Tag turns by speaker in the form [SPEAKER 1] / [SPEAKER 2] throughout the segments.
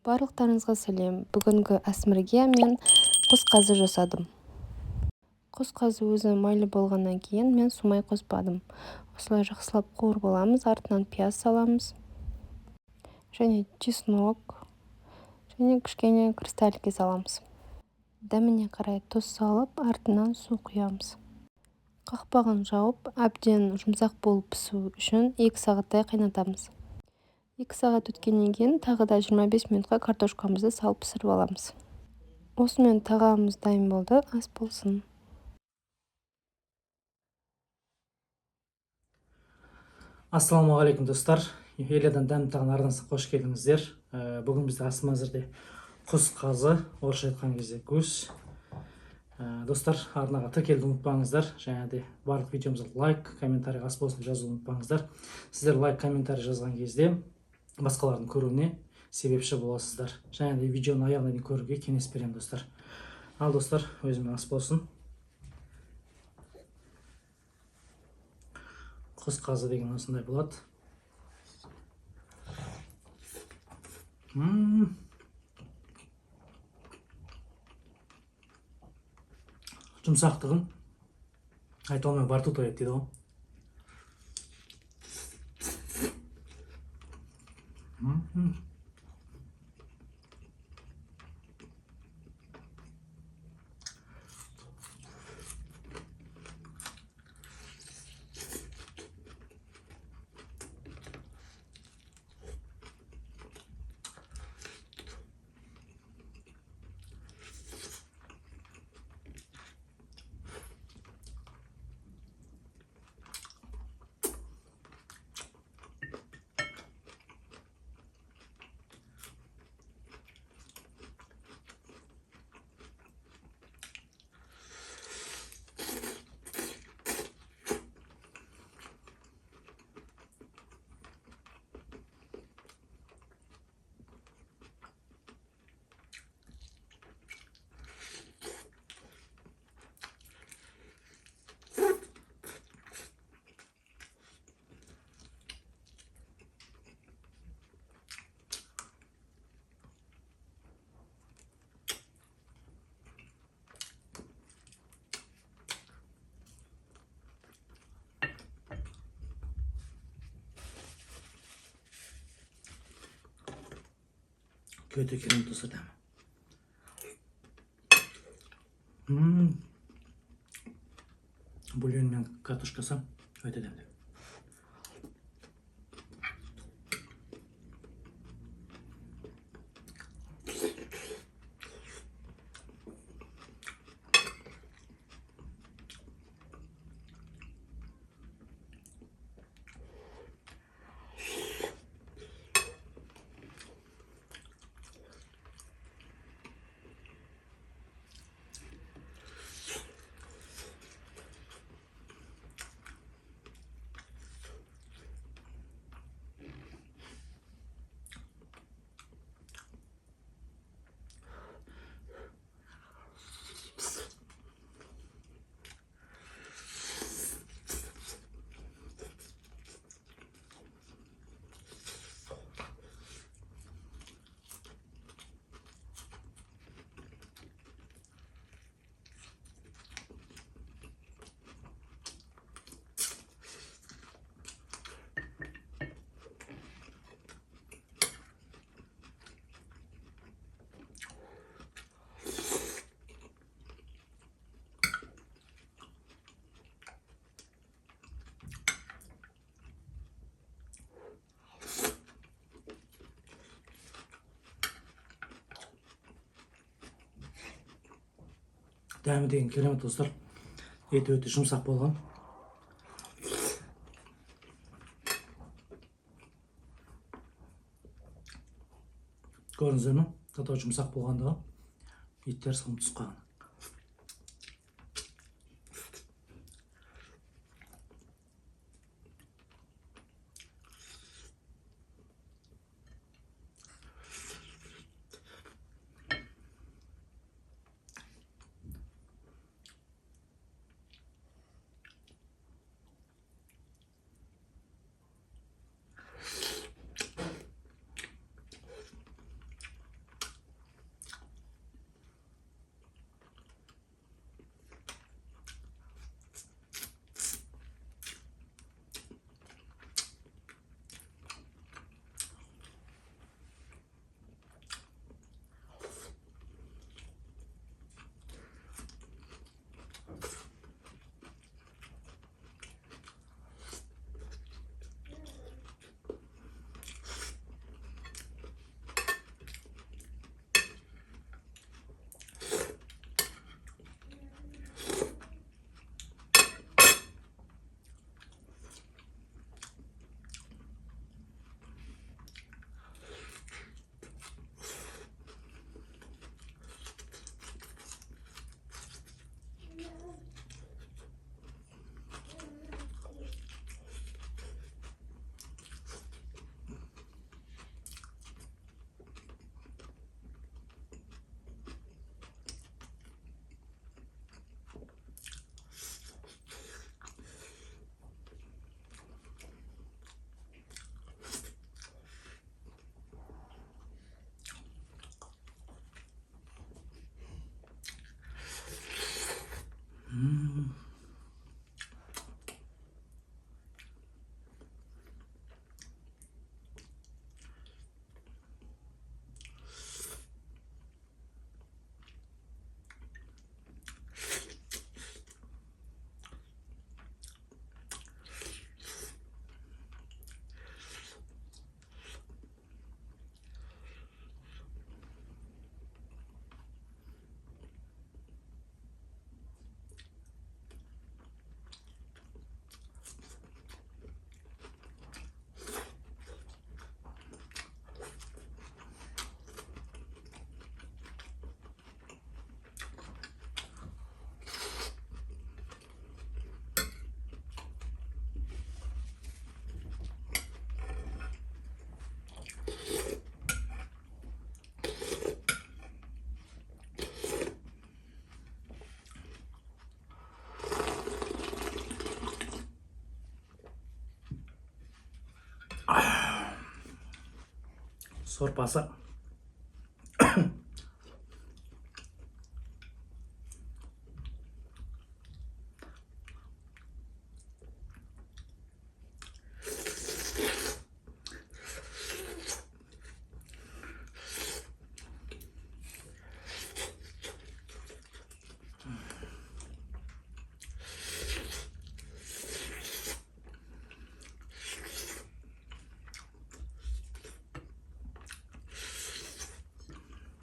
[SPEAKER 1] Барлықтарыңызға сәлем. Бүгінгі асмірге мен құс қазы жасадым. Құс қазы өзі майлы болғаннан кейін мен сумай қоспадым. Осылай жақсылап қуырып аламыз, артынан пияз саламыз. Және чеснок. Және кішкене кристалльге саламыз. Дәміне қарай тұз салып, артынан су құямыз. Қақпағын жауып, әбден жұмсақ болып пісу үшін 2 сағаттай қайнатамыз. 2 сағат өткеннен кейін тағы да 25 минутқа картошкамызды салып пісіріп аламыз. Осымен тағамымыз дайын болды, ас болсын.
[SPEAKER 2] Ассалаумағалейкум достар. Еледен дәмді тағам арнасына қош келдіңіздер. Бүгін бізде асым әзірде құс қазы, орысша айтқан кезде гусь. Достар, арнаға тіркелуді ұмытпаңыздар. Және де барлық видеомызға лайк, комментарий ас болсын жазуды ұмытпаңыздар. Сіздер лайк, комментарий жазған кезде басқалардың көруіне себепші боласыздар. Және де видеоны аяғына дейін көруге кеңес беремін достар. Ал достар, өзіме ас болсын. Құс қазы деген осындай болады. Жұмсақтығын айта алмай бар тұтайып дейді ғой. Kötü kirim tuzu deme. Bульон мен картошкасы өте дәмді. Дәмі деген керемет достар. Еті өте жұмсақ болған. Көрдіңіздер ме? Тата жұмсақ болғандығы. Еттер салым түсіп қалған. сорпасы.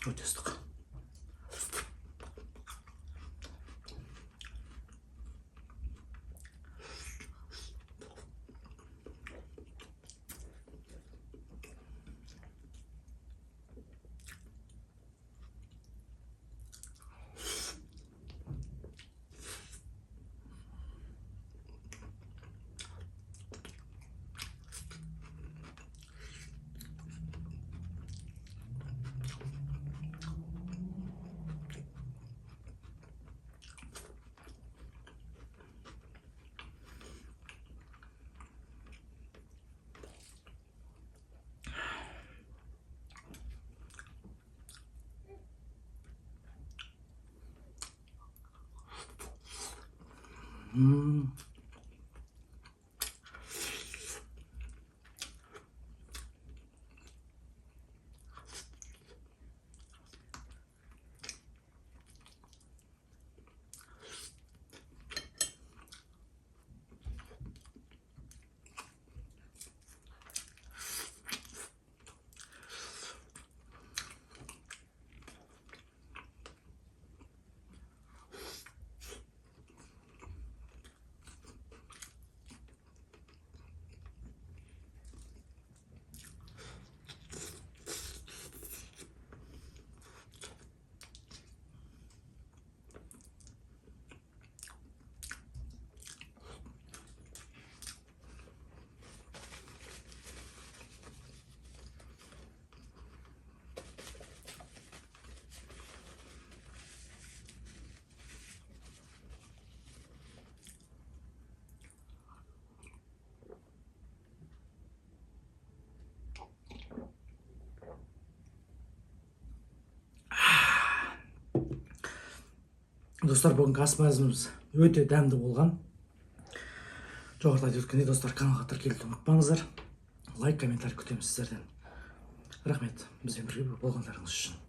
[SPEAKER 2] Өте ыстық. Достар, бүгінгі ас мәзіміз өте дәмді болған. Жоғарыда айтып өткендей, достар, каналға тіркелуді ұмытпаңыздар. Лайк, комментарий күтеміз сіздерден. Рахмет бізбен бірге болғандарыңыз үшін.